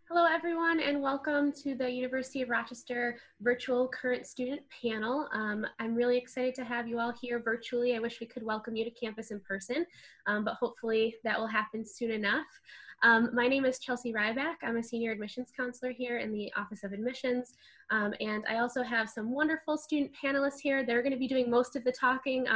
Hello, everyone, and welcome to the University of Rochester Virtual Current Student Panel. I'm really excited to have you all here virtually. I wish we could welcome you to campus in person, but hopefully that will happen soon enough. My name is Chelsea Rybak. I'm a senior admissions counselor here in the Office of Admissions, and I also have some wonderful student panelists here. They're going to be doing most of the talking,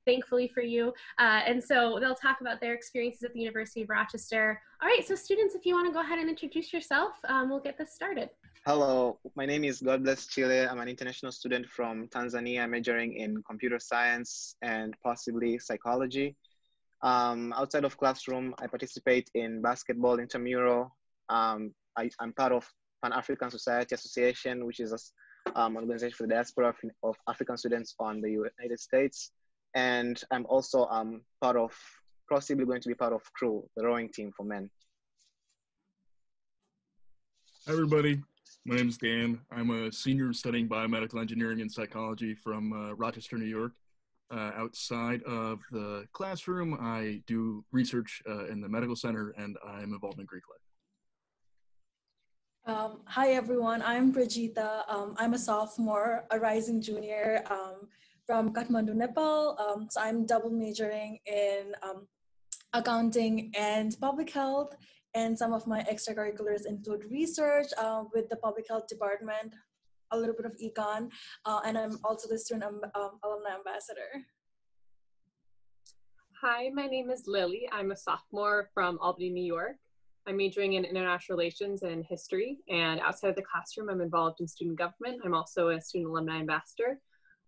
thankfully for you. And so they'll talk about their experiences at the University of Rochester. All right, so students, if you want to go ahead and introduce yourself, we'll get this started. Hello, my name is God Bless Chile. I'm an international student from Tanzania, majoring in computer science and possibly psychology. Outside of classroom, I participate in basketball intramural. I'm part of Pan-African Society Association, which is an organization for the diaspora of African students on the United States. And I'm also possibly going to be part of CREW, the rowing team for men. Hi, everybody. My name is Dan. I'm a senior studying biomedical engineering and psychology from Rochester, New York. Outside of the classroom, I do research in the medical center, and I'm involved in Greek life. Hi, everyone. I'm Brigitta. I'm a sophomore, a rising junior from Kathmandu, Nepal. So I'm double majoring in accounting and public health. And some of my extracurriculars include research with the public health department, a little bit of econ, and I'm also the student alumni ambassador. Hi, my name is Lily. I'm a sophomore from Albany, New York. I'm majoring in international relations and history, and outside of the classroom, I'm involved in student government. I'm also a student alumni ambassador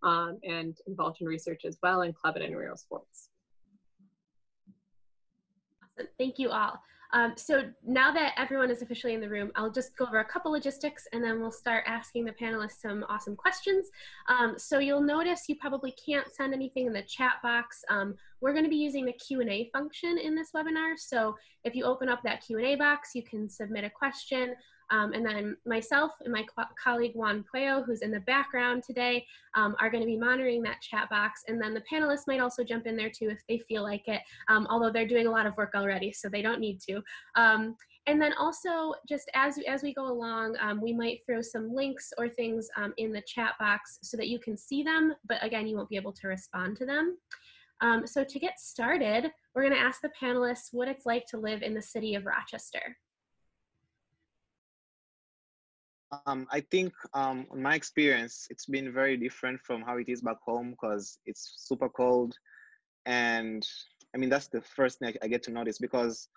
and involved in research as well in club and intramural sports. Awesome. Thank you all. So now that everyone is officially in the room, I'll just go over a couple logistics and then we'll start asking the panelists some awesome questions. So you'll notice you probably can't send anything in the chat box. We're going to be using the Q&A function in this webinar. So if you open up that Q&A box, you can submit a question. And then myself and my colleague Juan Puello, who's in the background today, are going to be monitoring that chat box. And then the panelists might also jump in there too if they feel like it, although they're doing a lot of work already, so they don't need to. And then also, just as we go along, we might throw some links or things in the chat box so that you can see them, but again, you won't be able to respond to them. So to get started, we're going to ask the panelists what it's like to live in the city of Rochester. I think in my experience, it's been very different from how it is back home because it's super cold. And I mean, that's the first thing I get to notice because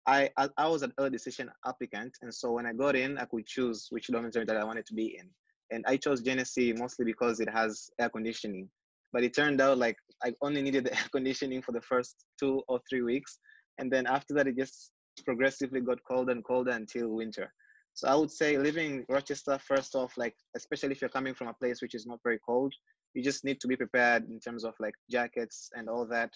I was an early decision applicant. And so when I got in, I could choose which dormitory that I wanted to be in. And I chose Genesee mostly because it has air conditioning. But it turned out like I only needed the air conditioning for the first 2 or 3 weeks. And then after that, it just progressively got colder and colder until winter. So I would say living in Rochester, first off, like, especially if you're coming from a place which is not very cold, you just need to be prepared in terms of like jackets and all that.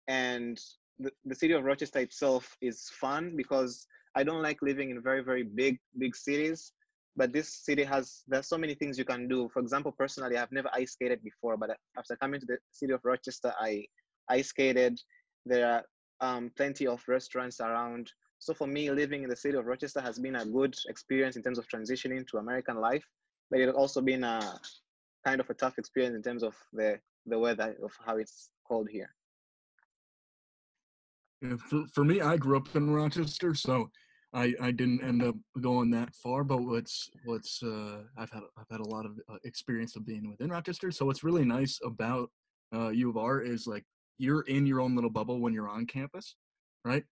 And the city of Rochester itself is fun because I don't like living in very, very big cities, but this city there's so many things you can do. For example, personally, I've never ice skated before, but after coming to the city of Rochester, I ice skated. There are plenty of restaurants around. So for me, living in the city of Rochester has been a good experience in terms of transitioning to American life, but it's also been a kind of a tough experience in terms of the weather, of how it's cold here. Yeah, for me, I grew up in Rochester, so I didn't end up going that far. But I've had a lot of experience of being within Rochester. So what's really nice about U of R is like you're in your own little bubble when you're on campus, right?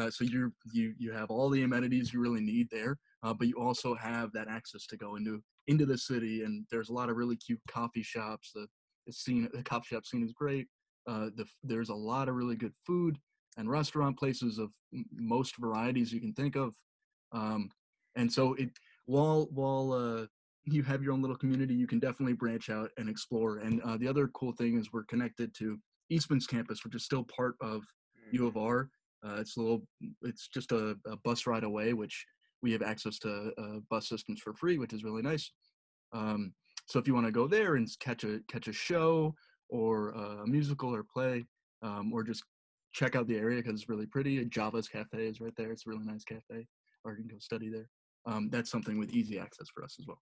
So you have all the amenities you really need there, but you also have that access to go into the city, and there's a lot of really cute coffee shops. The coffee shop scene is great. There's a lot of really good food and restaurant places of most varieties you can think of, and so while you have your own little community, you can definitely branch out and explore. And the other cool thing is we're connected to Eastman's campus, which is still part of U of R. It's just a bus ride away, which we have access to bus systems for free, which is really nice. So if you want to go there and catch a show or a musical or play, or just check out the area because it's really pretty. Java's Cafe is right there. It's a really nice cafe, or you can go study there. that's something with easy access for us as well.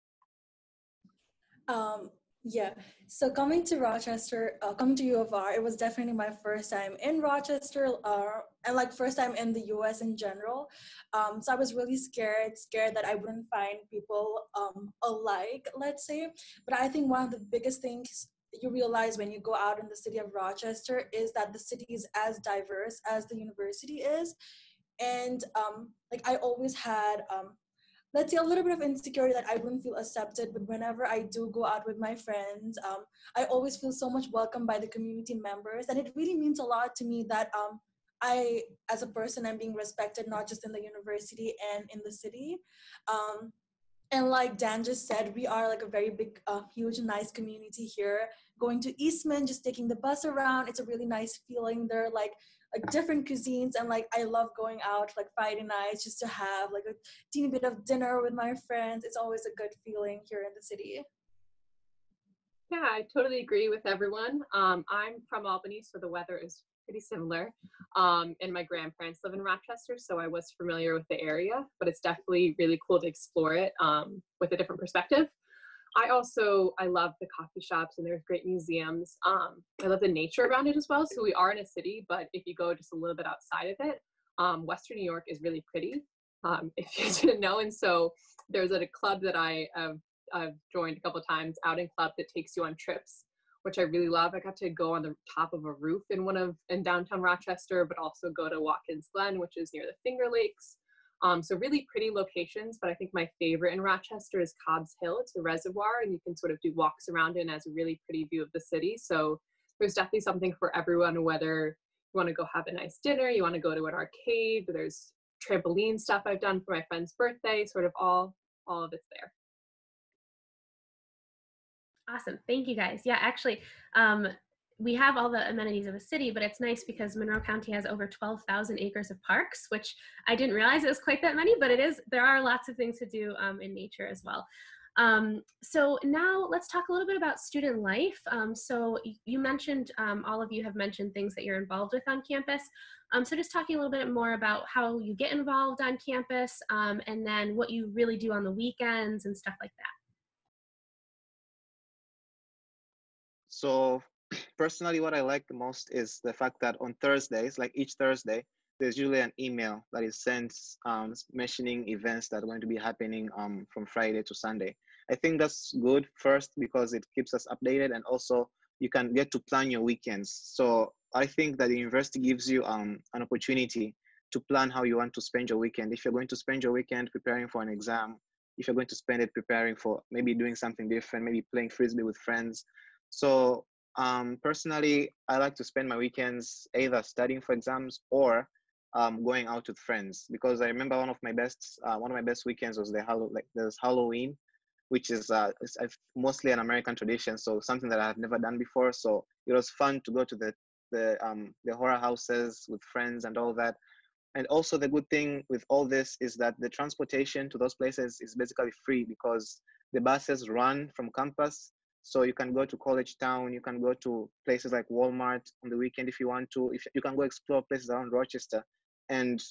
Yeah, so coming to Rochester, coming to U of R, it was definitely my first time in Rochester, and like first time in the US in general. So I was really scared that I wouldn't find people alike, let's say. But I think one of the biggest things you realize when you go out in the city of Rochester is that the city is as diverse as the university is. And like I always had let's say a little bit of insecurity that I wouldn't feel accepted, but whenever I do go out with my friends, I always feel so much welcomed by the community members. And it really means a lot to me that I, as a person, am being respected, not just in the university and in the city. And like Dan just said, we are like a very big, huge, nice community here. Going to Eastman, just taking the bus around, it's a really nice feeling. There are like different cuisines, and like I love going out like Friday nights just to have like a teeny bit of dinner with my friends. It's always a good feeling here in the city. Yeah, I totally agree with everyone. I'm from Albany, so the weather is pretty similar. And my grandparents live in Rochester, so I was familiar with the area, but it's definitely really cool to explore it with a different perspective. I love the coffee shops, and there's great museums. I love the nature around it as well. So we are in a city, but if you go just a little bit outside of it, Western New York is really pretty, if you didn't know. And so there's a club that I've joined a couple of times, outing club, that takes you on trips, which I really love. I got to go on the top of a roof in downtown Rochester, but also go to Watkins Glen, which is near the Finger Lakes. So really pretty locations, but I think my favorite in Rochester is Cobb's Hill. It's a reservoir, and you can sort of do walks around it, and has a really pretty view of the city. So there's definitely something for everyone, whether you want to go have a nice dinner, you want to go to an arcade, there's trampoline stuff I've done for my friend's birthday, sort of all of it's there. Awesome. Thank you guys. Yeah, actually, we have all the amenities of a city, but it's nice because Monroe County has over 12,000 acres of parks, which I didn't realize it was quite that many, but it is. There are lots of things to do in nature as well. So now let's talk a little bit about student life. So you mentioned, all of you have mentioned things that you're involved with on campus. So just talking a little bit more about how you get involved on campus, and then what you really do on the weekends and stuff like that. So personally, what I like the most is the fact that on Thursdays, like each Thursday, there's usually an email that is sent mentioning events that are going to be happening from Friday to Sunday. I think that's good, first, because it keeps us updated, and also you can get to plan your weekends. So I think that the university gives you an opportunity to plan how you want to spend your weekend. If you're going to spend your weekend preparing for an exam, if you're going to spend it preparing for maybe doing something different, maybe playing Frisbee with friends. So personally, I like to spend my weekends either studying for exams or going out with friends, because I remember one of my best weekends was there's Halloween, which is it's mostly an American tradition, so something that I've never done before. So it was fun to go to the horror houses with friends and all that. And also the good thing with all this is that the transportation to those places is basically free, because the buses run from campus. So you can go to College Town, you can go to places like Walmart on the weekend if you want to. If you can go explore places around Rochester, and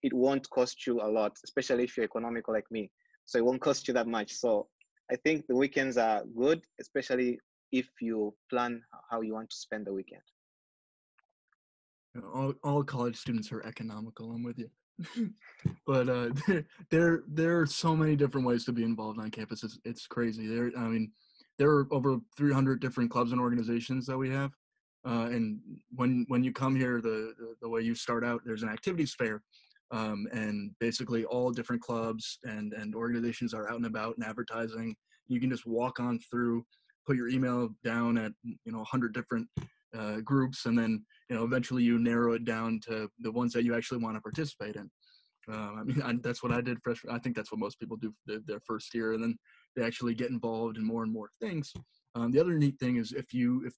it won't cost you a lot, especially if you're economical like me. So it won't cost you that much. So I think the weekends are good, especially if you plan how you want to spend the weekend. All college students are economical. I'm with you. But there are so many different ways to be involved on campus. It's crazy. There are over 300 different clubs and organizations that we have. And when you come here, the way you start out, there's an activities fair. And basically all different clubs and organizations are out and about and advertising. You can just walk on through, put your email down at 100 different groups, and then eventually you narrow it down to the ones that you actually want to participate in. That's what I did freshman. I think that's what most people do their first year, and then they actually get involved in more and more things. The other neat thing is if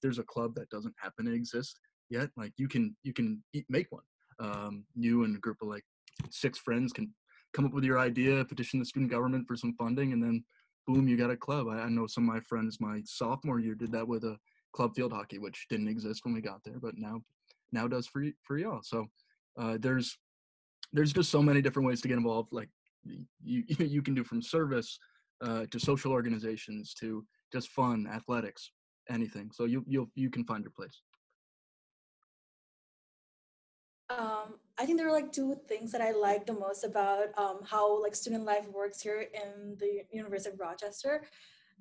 there's a club that doesn't happen to exist yet, like you can make one. You and a group of like 6 friends can come up with your idea, petition the student government for some funding, and then boom, you got a club. I know some of my friends my sophomore year did that with a club field hockey, which didn't exist when we got there, but now does for y'all. So there's just so many different ways to get involved. Like you can do from service to social organizations to just fun, athletics, anything. So you can find your place. I think there are like two things that I like the most about how like student life works here in the University of Rochester.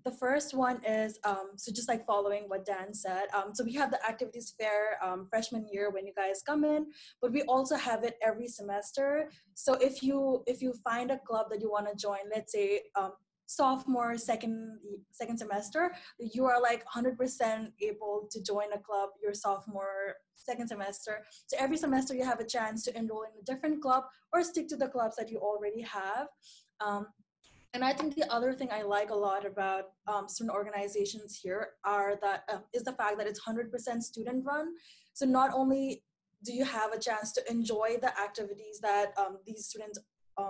The first one is, so just like following what Dan said, so we have the activities fair freshman year when you guys come in, but we also have it every semester. So if you find a club that you want to join, let's say sophomore, second semester, you are like 100% able to join a club your sophomore, second semester. So every semester you have a chance to enroll in a different club or stick to the clubs that you already have. And I think the other thing I like a lot about student organizations here is the fact that it's 100% student run. So not only do you have a chance to enjoy the activities that these students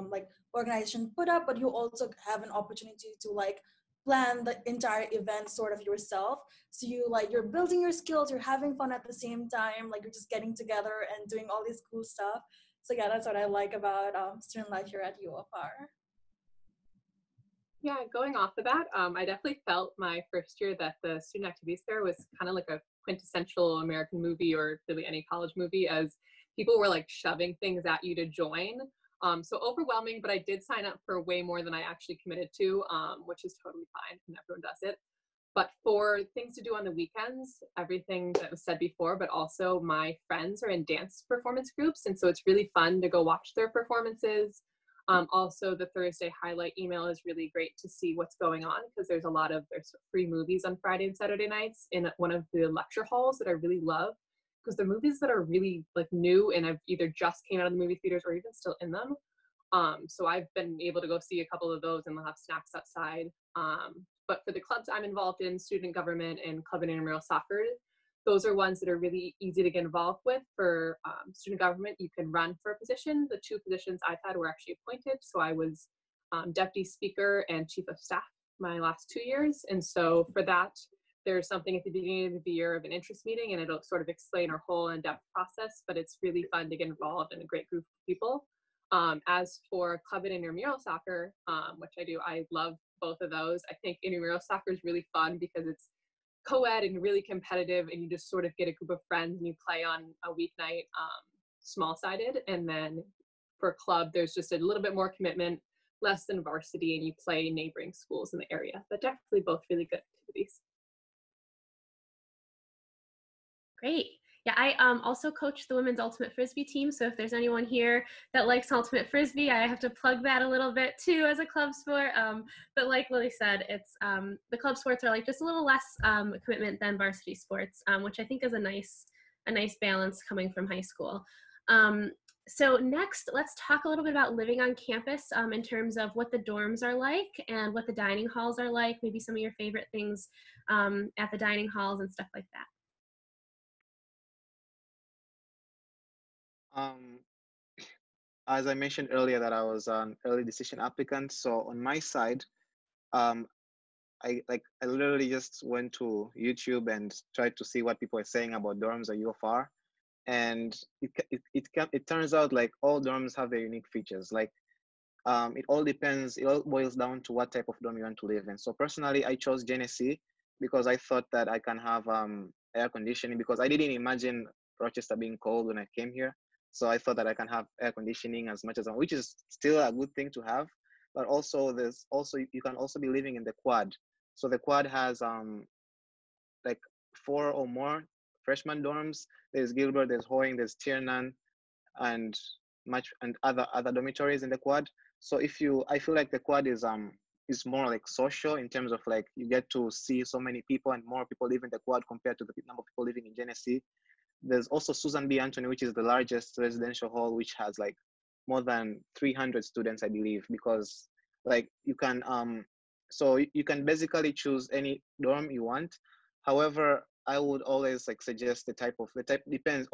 like organization put up, but you also have an opportunity to like plan the entire event sort of yourself. So you're building your skills, you're having fun at the same time, like you're just getting together and doing all this cool stuff. So yeah, that's what I like about student life here at UFR. Yeah, going off the bat, I definitely felt my first year that the student activities fair was kind of like a quintessential American movie, or really any college movie, as people were like shoving things at you to join. So overwhelming, but I did sign up for way more than I actually committed to, which is totally fine, and everyone does it. But for things to do on the weekends, everything that was said before, but also my friends are in dance performance groups, and so it's really fun to go watch their performances. Also, the Thursday highlight email is really great to see what's going on, because there's free movies on Friday and Saturday nights in one of the lecture halls that I really love, because they're movies that are really like new and have either just came out of the movie theaters or even still in them. So I've been able to go see a couple of those, and they'll have snacks outside. But for the clubs I'm involved in, student government and club and intramural soccer, those are ones that are really easy to get involved with. For student government, you can run for a position. The two positions I've had were actually appointed. So I was deputy speaker and chief of staff my last 2 years. And so for that, there's something at the beginning of the year of an interest meeting, and it'll sort of explain our whole in-depth process, but it's really fun to get involved in a great group of people. As for club and intramural soccer, which I do, I love both of those. I think intramural soccer is really fun because it's co-ed and really competitive, and you just sort of get a group of friends and you play on a weeknight, small-sided. And then for club, there's just a little bit more commitment, less than varsity, and you play neighboring schools in the area. But definitely both really good activities. Great. Yeah, I also coach the women's ultimate frisbee team. So if there's anyone here that likes ultimate frisbee, I have to plug that a little bit too as a club sport. But like Lily said, it's the club sports are like just a little less commitment than varsity sports, which I think is a nice balance coming from high school. So next, let's talk a little bit about living on campus in terms of what the dorms are like and what the dining halls are like. Maybe some of your favorite things at the dining halls and stuff like that. As I mentioned earlier, that I was an early decision applicant. So on my side, I literally just went to YouTube and tried to see what people are saying about dorms at UFR, and it turns out like all dorms have their unique features. Like it all depends. It all boils down to what type of dorm you want to live in. So personally, I chose Genesee because I thought that I can have air conditioning, because I didn't imagine Rochester being cold when I came here. So I thought that I can have air conditioning as much as, which is still a good thing to have. But also you can also be living in the quad. So the quad has like 4 or more freshman dorms. There's Gilbert, there's Hoying, there's Tiernan, and other dormitories in the quad. So I feel like the quad is more like social in terms of like you get to see so many people, and more people live in the quad compared to the number of people living in Genesee. There's also Susan B. Anthony, which is the largest residential hall, which has like more than 300 students, I believe, because like you can so you can basically choose any dorm you want. However, I would always like suggest all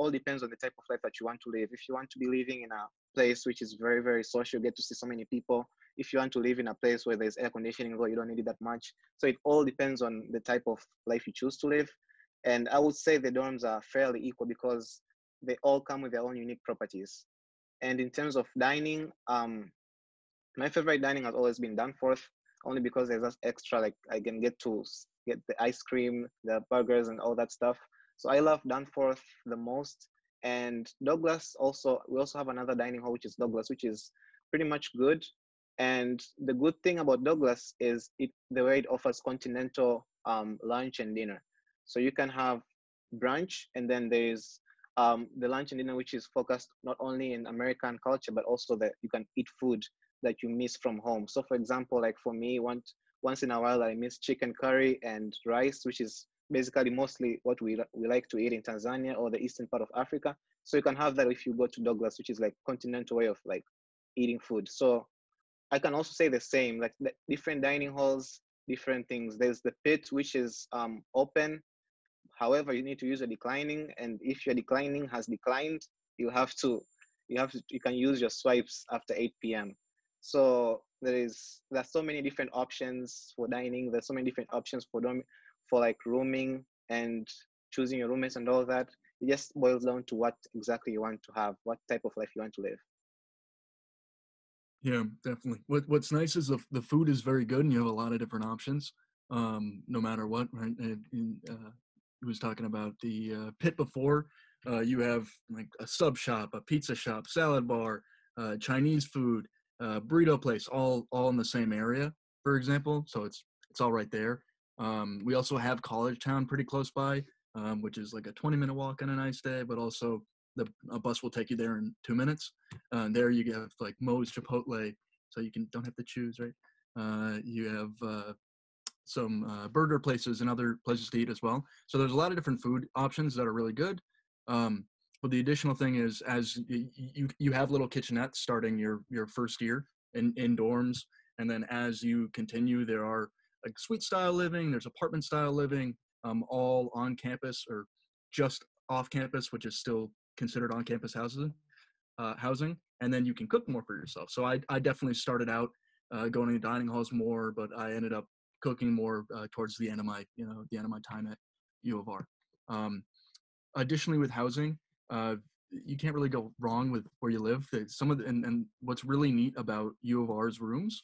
depends on the type of life that you want to live. If you want to be living in a place which is very, very social, you get to see so many people. If you want to live in a place where there's air conditioning, well, you don't need it that much. So it all depends on the type of life you choose to live. And I would say the dorms are fairly equal because they all come with their own unique properties. And in terms of dining, My favorite dining has always been Danforth, only because there's just extra, like I can get to get the ice cream, the burgers, and all that stuff. So I love Danforth the most. And Douglas also, we also have another dining hall, which is Douglas, which is pretty much good. And the good thing about Douglas is the way it offers continental lunch and dinner. So you can have brunch, and then there's the lunch and dinner, which is focused not only in American culture, but also that you can eat food that you miss from home. So for example, like for me, once in a while, I miss chicken curry and rice, which is basically mostly what we like to eat in Tanzania or the eastern part of Africa. So you can have that if you go to Douglas, which is like continental way of like eating food. So I can also say the same, like the different dining halls, different things. There's the pit, which is open. However, you need to use a declining, and if your declining has declined, you have to, you can use your swipes after 8 p.m. So there's so many different options for dining. There's so many different options for like rooming and choosing your roommates and all that. It just boils down to what exactly you want to have, what type of life you want to live. Yeah, definitely. What's nice is the food is very good, and you have a lot of different options, no matter what. Right? He was talking about the pit before. You have like a sub shop, a pizza shop, salad bar, Chinese food, burrito place, all in the same area, for example. So it's all right there. We also have College Town pretty close by, which is like a 20-minute walk on a nice day, but also a bus will take you there in 2 minutes. There you have like Moe's Chipotle, so you don't have to choose, right? You have some burger places and other places to eat as well. So there's a lot of different food options that are really good. But the additional thing is, as you have little kitchenettes starting your first year in dorms, and then as you continue, there are like suite style living, there's apartment style living, all on campus or just off campus, which is still considered on campus housing, and then you can cook more for yourself. So I definitely started out going to dining halls more, but I ended up cooking more towards the end of my time at U of R. Additionally, with housing, you can't really go wrong with where you live. And what's really neat about U of R's rooms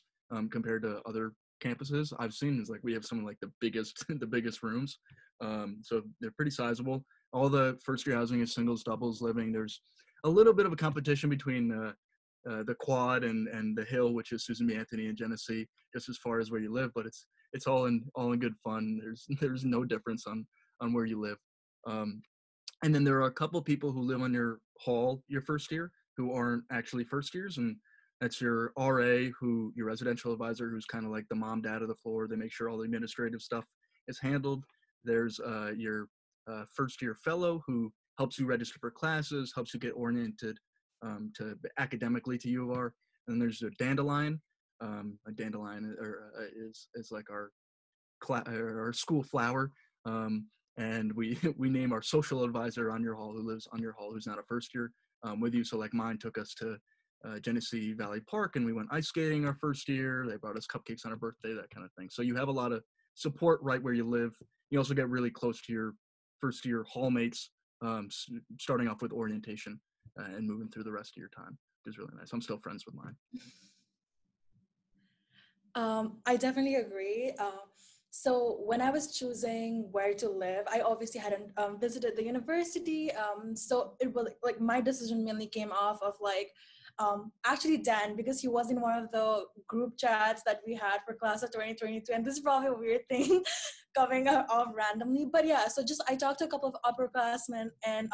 compared to other campuses I've seen is like we have some of like the biggest the biggest rooms. So they're pretty sizable. All the first year housing is singles, doubles living. There's a little bit of a competition between the quad and the hill, which is Susan B. Anthony and Genesee, just as far as where you live, but it's all in good fun. There's no difference on where you live. And then there are a couple people who live on your hall your first year who aren't actually first years, and that's your RA, your residential advisor, who's kind of like the mom, dad of the floor. They make sure all the administrative stuff is handled. There's your first year fellow who helps you register for classes, helps you get oriented to academically to U of R. And then there's a dandelion. A dandelion is like our school flower. And we name our social advisor on your hall, who lives on your hall, who's not a first year with you. So like mine took us to Genesee Valley Park, and we went ice skating our first year. They brought us cupcakes on our birthday, that kind of thing. So you have a lot of support right where you live. You also get really close to your first year hallmates, starting off with orientation and moving through the rest of your time, which is really nice. I'm still friends with mine. I definitely agree. So when I was choosing where to live, I obviously hadn't visited the university. So it was like my decision mainly came off of like, actually Dan, because he was in one of the group chats that we had for class of 2022. And this is probably a weird thing coming off randomly. But yeah, so just I talked to a couple of upperclassmen, and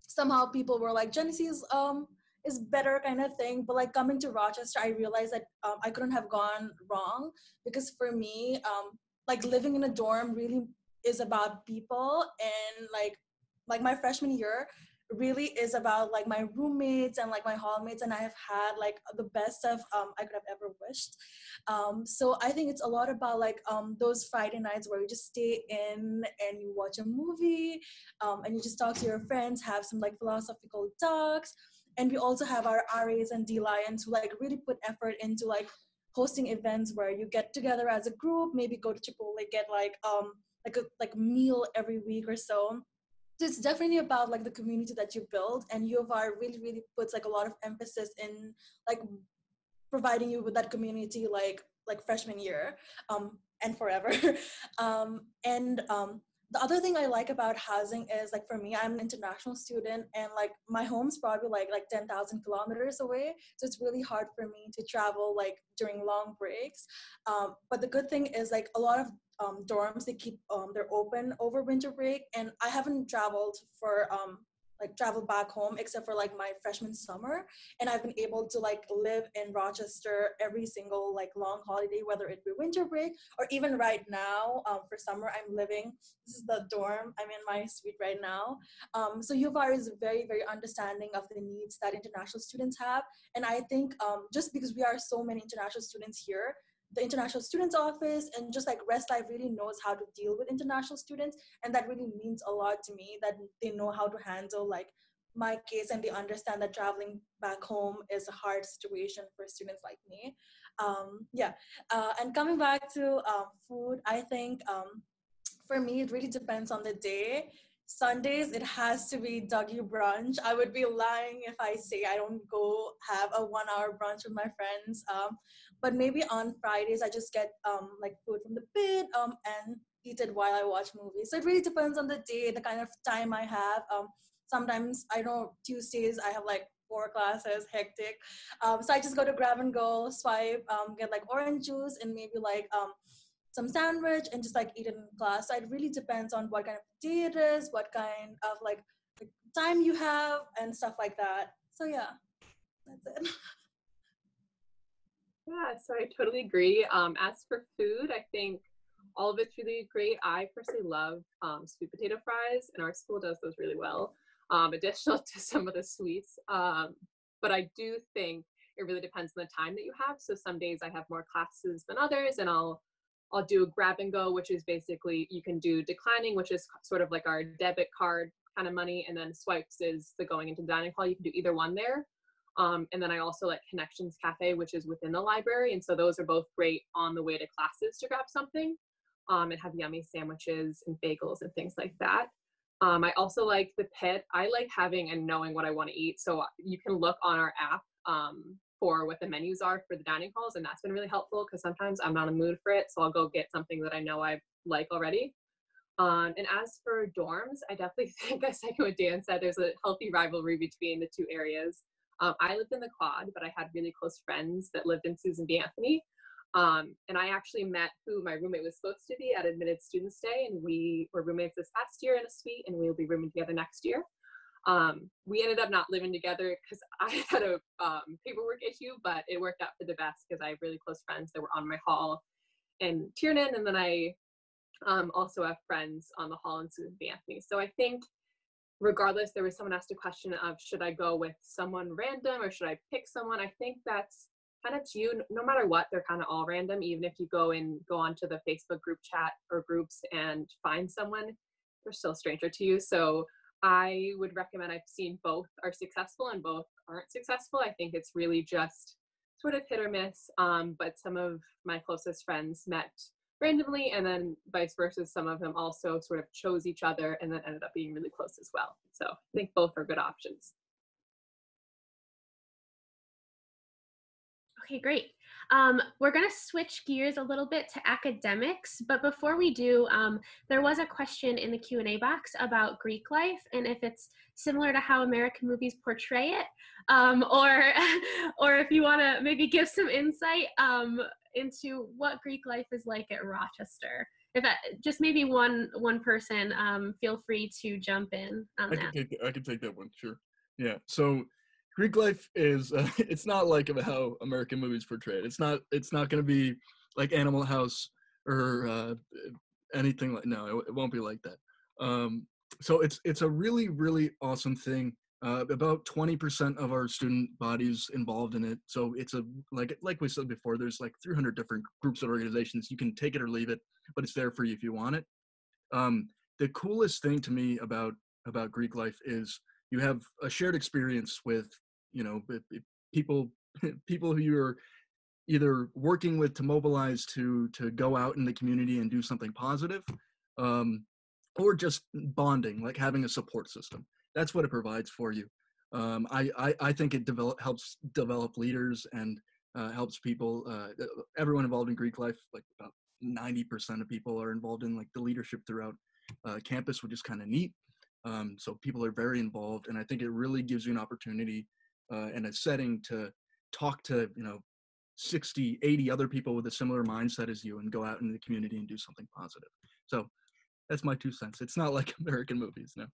somehow people were like, Genesee's is better kind of thing. But like coming to Rochester, I realized that I couldn't have gone wrong, because for me, like living in a dorm really is about people, and like my freshman year really is about like my roommates and like my hallmates, and I have had like the best of I could have ever wished. So I think it's a lot about like those Friday nights where you just stay in and you watch a movie, and you just talk to your friends, have some like philosophical talks. And we also have our RAs and D Lions who like really put effort into like hosting events where you get together as a group, maybe go to Chipotle, get like a meal every week or so. So it's definitely about like the community that you build, and U of R really puts like a lot of emphasis in like providing you with that community like freshman year, and forever. The other thing I like about housing is, like, for me, I'm an international student, and like my home's probably like 10,000 kilometers away. So it's really hard for me to travel like during long breaks. But the good thing is, like, a lot of dorms, they keep they're open over winter break, and I haven't traveled for travel back home except for like my freshman summer, and I've been able to like live in Rochester every single like long holiday, whether it be winter break or even right now. For summer, I'm living, this is the dorm, I'm in my suite right now. So U of R is very, very understanding of the needs that international students have, and I think just because we are so many international students here, the International Students Office and just like Rest Life really knows how to deal with international students, and that really means a lot to me, that they know how to handle like my case, and they understand that traveling back home is a hard situation for students like me. And coming back to food, I think for me, it really depends on the day. Sundays, it has to be Dougie brunch. I would be lying if I say I don't go have a 1 hour brunch with my friends. But maybe on Fridays, I just get like food from the pit and eat it while I watch movies. So it really depends on the day, the kind of time I have. Sometimes, I know Tuesdays, I have like 4 classes, hectic. So I just go to grab and go, swipe, get like orange juice and maybe like some sandwich and just like eat it in class. So it really depends on what kind of day it is, what kind of like time you have and stuff like that. So yeah, that's it. Yeah, so I totally agree. As for food, I think all of it's really great. I personally love sweet potato fries, and our school does those really well, additional to some of the sweets. But I do think it really depends on the time that you have. So some days I have more classes than others, and I'll do a grab and go, which is basically you can do declining, which is sort of like our debit card kind of money, and then swipes is the going into the dining hall. You can do either one there. And then I also like Connections Cafe, which is within the library. And so those are both great on the way to classes to grab something and have yummy sandwiches and bagels and things like that. I also like the pit. I like having and knowing what I want to eat. So you can look on our app for what the menus are for the dining halls. And that's been really helpful because sometimes I'm not in the mood for it. So I'll go get something that I know I like already. And as for dorms, I definitely think I second what Dan said. There's a healthy rivalry between the two areas. I lived in the Quad, but I had really close friends that lived in Susan B. Anthony. And I actually met who my roommate was supposed to be at admitted student stay, and we were roommates this past year in a suite, and we'll be rooming together next year. We ended up not living together because I had a paperwork issue, but it worked out for the best because I have really close friends that were on my hall in Tiernan, and then I also have friends on the hall in Susan B. Anthony. So I think regardless, there was someone asked a question of should I go with someone random or should I pick someone? I think that's kind of to you. No matter what, they're kind of all random. Even if you go onto the Facebook group chat or groups and find someone, they're still a stranger to you. So I would recommend, I've seen both are successful and both aren't successful. I think it's really just sort of hit or miss. But some of my closest friends met randomly, and then vice versa. Some of them also sort of chose each other and then ended up being really close as well. So I think both are good options. Okay, great. We're going to switch gears a little bit to academics, but before we do, there was a question in the Q&A box about Greek life and if it's similar to how American movies portray it, or if you want to maybe give some insight into what Greek life is like at Rochester. If just maybe one person, feel free to jump in on that. I can take that one, sure. Yeah, so Greek life is, it's not like how American movies portray it. It's not going to be like Animal House or anything like, no, it won't be like that. So it's a really, really awesome thing. About 20% of our student bodies involved in it. So it's like we said before, there's like 300 different groups and organizations. You can take it or leave it, but it's there for you if you want it. The coolest thing to me about Greek life is you have a shared experience with, people who you're either working with to mobilize to go out in the community and do something positive, or just bonding, like having a support system. That's what it provides for you. I think it helps develop leaders and helps people, everyone involved in Greek life, like about 90% of people are involved in like the leadership throughout campus, which is kind of neat. So people are very involved, and I think it really gives you an opportunity and a setting to talk to, 60, 80 other people with a similar mindset as you and go out in the community and do something positive. So that's my 2 cents. It's not like American movies, no.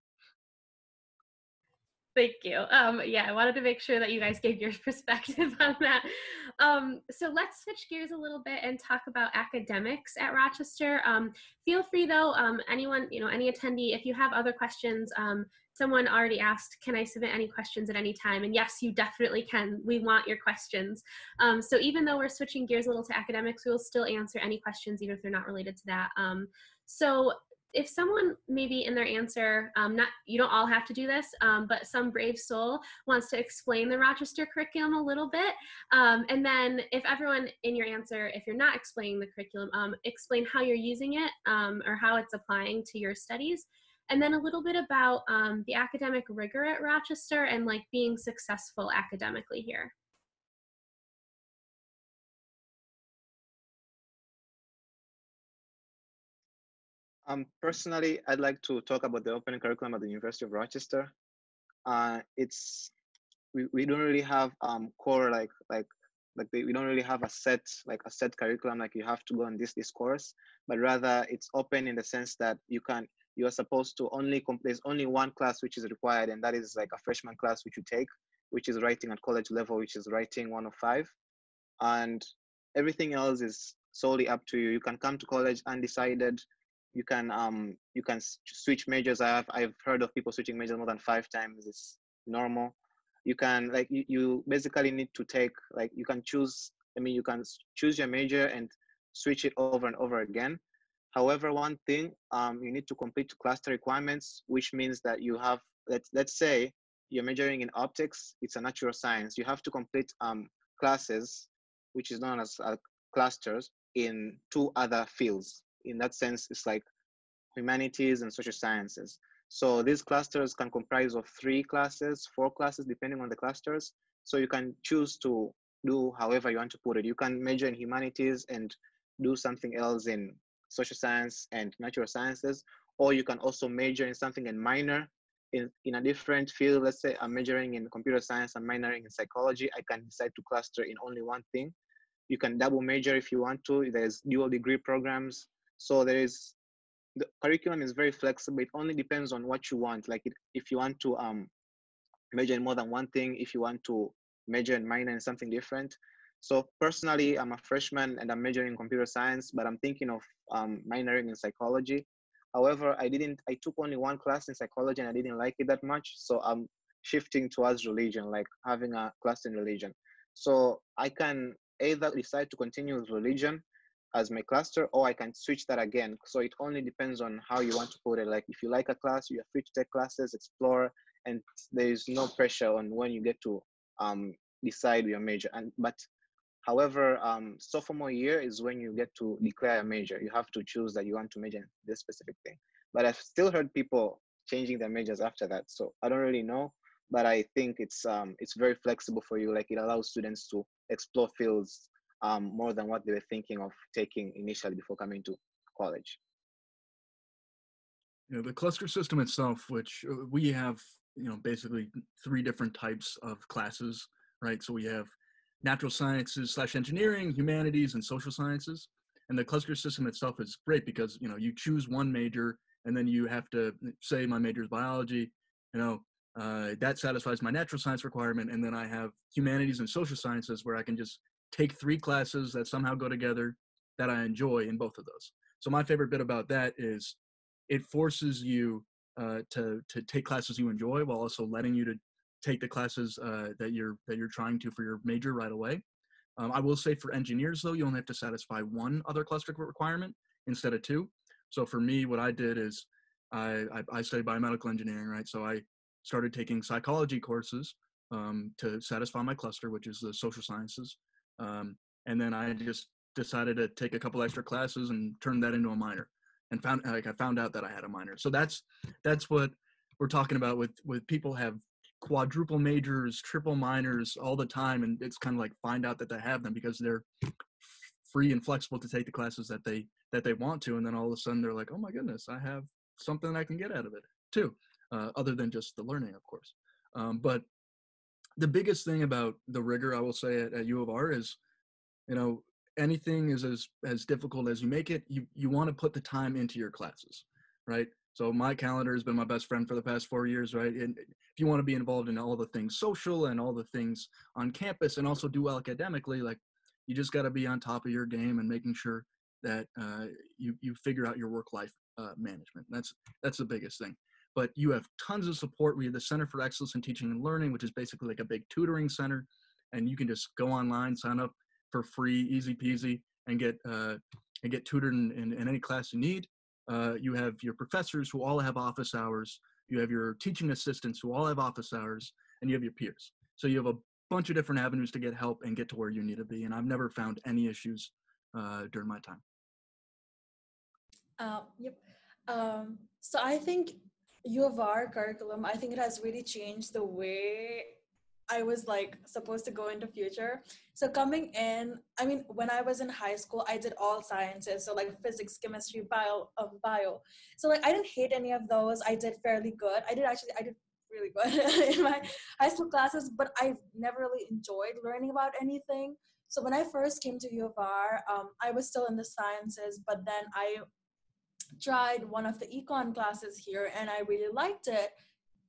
Thank you. Yeah, I wanted to make sure that you guys gave your perspective on that. So let's switch gears a little bit and talk about academics at Rochester. Feel free though, anyone, any attendee, if you have other questions, someone already asked, can I submit any questions at any time? And yes, you definitely can. We want your questions. So even though we're switching gears a little to academics, we will still answer any questions, even if they're not related to that. So if someone maybe in their answer, you don't all have to do this, but some brave soul wants to explain the Rochester curriculum a little bit. And then if everyone in your answer, if you're not explaining the curriculum, explain how you're using it or how it's applying to your studies. And then a little bit about the academic rigor at Rochester and like being successful academically here. Personally, I'd like to talk about the open curriculum at the University of Rochester. We don't really have core we don't really have a set curriculum like you have to go on this course, but rather it's open in the sense that you are supposed to there's only one class which is required, and that is like a freshman class which you take, which is writing at college level, which is writing 105, and everything else is solely up to you. You can come to college undecided. You can switch majors. I've heard of people switching majors more than 5 times. It's normal. You can you basically need to take you can choose. You can choose your major and switch it over and over again. However, one thing, you need to complete cluster requirements, which means that you have, let's say you're majoring in optics. It's a natural science. You have to complete classes, which is known as clusters, in 2 other fields. In that sense, it's like humanities and social sciences. So these clusters can comprise of 3 classes, 4 classes, depending on the clusters. So you can choose to do however you want to put it. You can major in humanities and do something else in social science and natural sciences, or you can also major in something and minor in a different field. Let's say I'm majoring in computer science, I'm minoring in psychology. I can decide to cluster in only one thing. You can double major if you want to. There's dual degree programs. So the curriculum is very flexible. It only depends on what you want. If you want to major in more than one thing, if you want to major and minor in something different. So personally, I'm a freshman and I'm majoring in computer science, but I'm thinking of minoring in psychology. However, I took only 1 class in psychology and I didn't like it that much. So I'm shifting towards religion, like having a class in religion. So I can either decide to continue with religion as my cluster, or I can switch that again. So it only depends on how you want to put it. Like if you like a class, you are free to take classes, explore, and there is no pressure on when you get to decide your major. However, sophomore year is when you get to declare a major. You have to choose that you want to major in this specific thing. But I've still heard people changing their majors after that. So I don't really know, but I think it's very flexible for you. Like it allows students to explore fields more than what they were thinking of taking initially before coming to college. The cluster system itself, which we have, basically 3 different types of classes, right? So we have natural sciences / engineering, humanities, and social sciences. And the cluster system itself is great because, you choose one major and then you have to say my major is biology, that satisfies my natural science requirement. And then I have humanities and social sciences where I can just take 3 classes that somehow go together that I enjoy in both of those. So my favorite bit about that is it forces you to take classes you enjoy while also letting you to take the classes that you're trying to for your major right away. I will say for engineers though, you only have to satisfy 1 other cluster requirement instead of 2. So for me, what I did is I studied biomedical engineering, right? So I started taking psychology courses to satisfy my cluster, which is the social sciences. And then I just decided to take a couple extra classes and turn that into a minor, and I found out that I had a minor. So that's what we're talking about with people have quadruple majors, triple minors all the time, and it's kind of like find out that they have them because they're free and flexible to take the classes that they want to, and then all of a sudden they're like, oh my goodness, I have something I can get out of it too, other than just the learning, of course. But the biggest thing about the rigor, I will say, at U of R is, you know, anything is as difficult as you make it, you want to put the time into your classes, right? So my calendar has been my best friend for the past 4 years, right? And if you want to be involved in all the things social and all the things on campus and also do well academically, like, you just got to be on top of your game and making sure that you figure out your work-life management. That's the biggest thing. But you have tons of support. We have the Center for Excellence in Teaching and Learning, which is basically like a big tutoring center, and you can just go online, sign up for free, easy peasy, and get tutored in any class you need. You have your professors who all have office hours. You have your teaching assistants who all have office hours, and you have your peers. So you have a bunch of different avenues to get help and get to where you need to be. And I've never found any issues during my time. Yep. So I think U of R curriculum, I think it has really changed the way I was like supposed to go into future. So coming in, I mean, when I was in high school, I did all sciences. So like physics, chemistry, bio. So like I didn't hate any of those. I did fairly good. I did really good in my high school classes, but I never really enjoyed learning about anything. So when I first came to U of R, I was still in the sciences, but then I tried one of the econ classes here and I really liked it.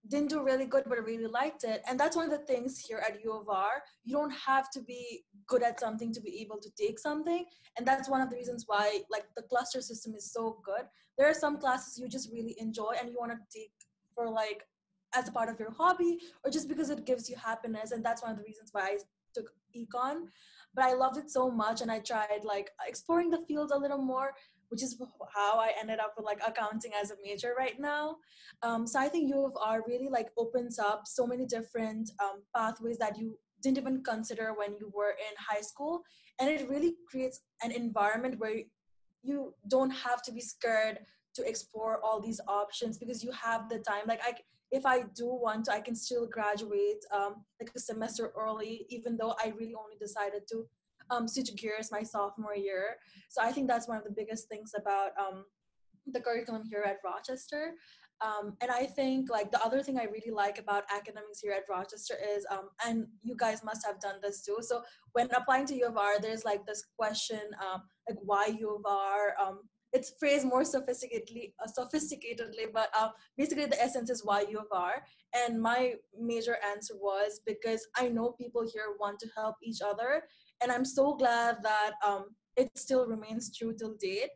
Didn't do really good, but I really liked it. And that's one of the things here at U of R. You don't have to be good at something to be able to take something. And that's one of the reasons why like the cluster system is so good. There are some classes you just really enjoy and you want to take for like as a part of your hobby or just because it gives you happiness. And that's one of the reasons why I took econ. But I loved it so much and I tried like exploring the field a little more, which is how I ended up with like accounting as a major right now. So I think U of R really like opens up so many different pathways that you didn't even consider when you were in high school. And it really creates an environment where you don't have to be scared to explore all these options because you have the time. Like if I do want to, I can still graduate like a semester early, even though I really only decided to switch gears my sophomore year. So I think that's one of the biggest things about the curriculum here at Rochester. And I think like the other thing I really like about academics here at Rochester is, and you guys must have done this too. So when applying to U of R, there's like this question, like why U of R? It's phrased more sophisticatedly, but basically the essence is why U of R. And my major answer was because I know people here want to help each other. And I'm so glad that it still remains true till date.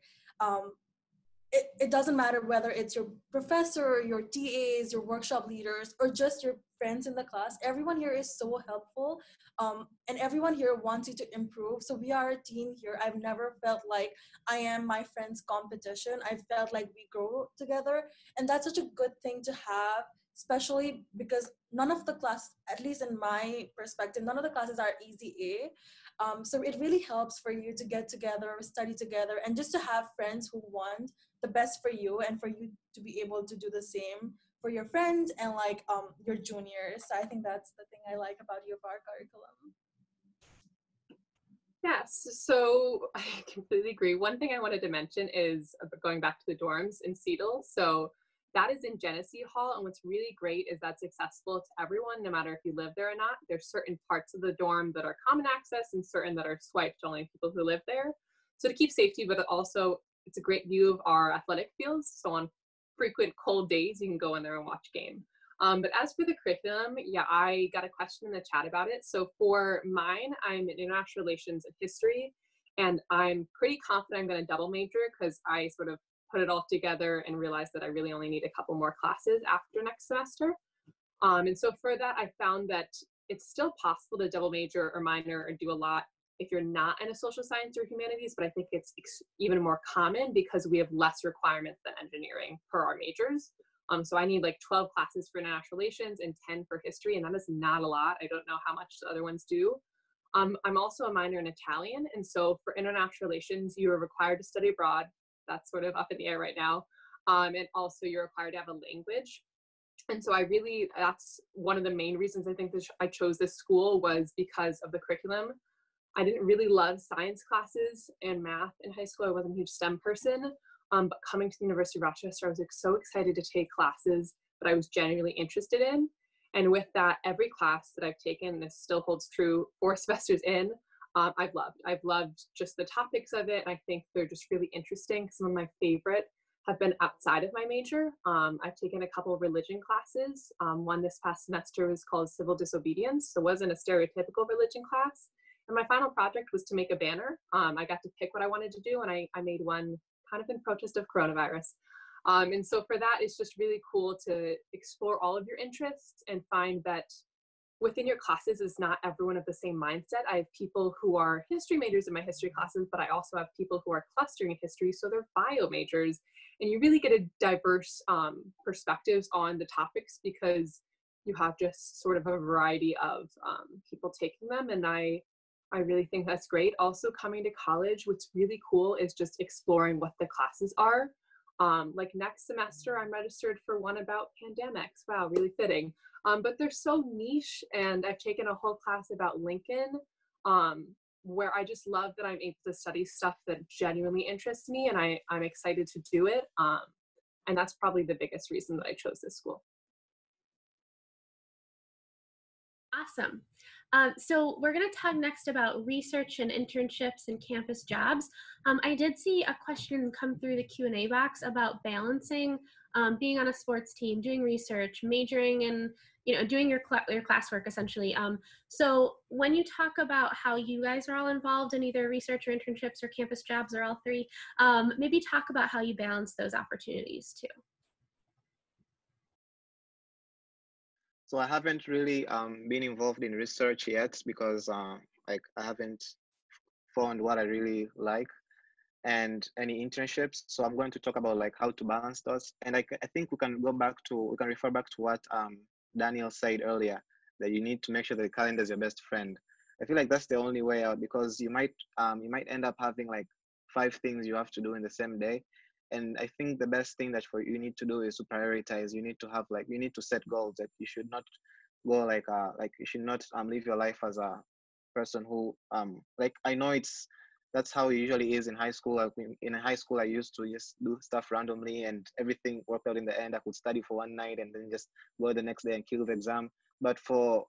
It doesn't matter whether it's your professor, your TAs, your workshop leaders, or just your friends in the class. Everyone here is so helpful, and everyone here wants you to improve. So we are a team here. I've never felt like I am my friend's competition. I felt like we grow together, and that's such a good thing to have, especially because none of the class, at least in my perspective, none of the classes are easy A. So it really helps for you to get together, study together, and just to have friends who want the best for you and for you to be able to do the same for your friends and like your juniors. So I think that's the thing I like about U of R curriculum. Yes, so I completely agree. One thing I wanted to mention is going back to the dorms in Seattle. So that is in Genesee Hall, and what's really great is that's accessible to everyone, no matter if you live there or not. There's certain parts of the dorm that are common access and certain that are swiped only people who live there. So to keep safety, but also it's a great view of our athletic fields. So on frequent cold days, you can go in there and watch a game. But as for the curriculum, yeah, I got a question in the chat about it. So for mine, I'm in international relations and history, and I'm pretty confident I'm going to double major because I sort of put it all together and realized that I really only need a couple more classes after next semester. And so for that, I found that it's still possible to double major or minor or do a lot if you're not in a social science or humanities, but I think it's even more common because we have less requirements than engineering per our majors. So I need like 12 classes for international relations and 10 for history, and that is not a lot. I don't know how much the other ones do. I'm also a minor in Italian, and so for international relations, you are required to study abroad. That's sort of up in the air right now. And also you're required to have a language. And so that's one of the main reasons I think that I chose this school, was because of the curriculum. I didn't really love science classes and math in high school. I wasn't a huge STEM person, but coming to the University of Rochester, I was so excited to take classes that I was genuinely interested in. And with that, every class that I've taken, this still holds true 4 semesters in, I've loved. I've loved just the topics of it. I think they're just really interesting. Some of my favorite have been outside of my major. I've taken a couple of religion classes. One this past semester was called Civil Disobedience. So it wasn't a stereotypical religion class. And my final project was to make a banner. I got to pick what I wanted to do, and I made one kind of in protest of coronavirus. And so for that, it's just really cool to explore all of your interests and find that within your classes is not everyone of the same mindset. I have people who are history majors in my history classes, but I also have people who are clustering in history, so they're bio majors. And you really get a diverse perspectives on the topics, because you have just sort of a variety of people taking them. And I really think that's great. Also, coming to college, what's really cool is just exploring what the classes are. Like next semester, I'm registered for one about pandemics. Wow, really fitting. But they're so niche, and I've taken a whole class about Lincoln, where I just love that I'm able to study stuff that genuinely interests me, and I'm excited to do it. And that's probably the biggest reason that I chose this school. Awesome. So we're going to talk next about research and internships and campus jobs. I did see a question come through the Q&A box about balancing being on a sports team, doing research, majoring in, doing your classwork essentially. So when you talk about how you guys are all involved in either research or internships or campus jobs or all three, maybe talk about how you balance those opportunities too. So I haven't really been involved in research yet, because like I haven't found what I really like, and any internships. So I'm going to talk about like how to balance those. And I think we can refer back to what Daniel said earlier, that you need to make sure that the calendar is your best friend. I feel like that's the only way out, because you might end up having like 5 things you have to do in the same day. And I think the best thing that you need to do is to prioritize. You need to set goals. That you should not go like you should not live your life as a person who like, I know that's how it usually is in high school. Like in high school, I used to just do stuff randomly, and everything worked out in the end. I could study for one night and then just go the next day and kill the exam. But for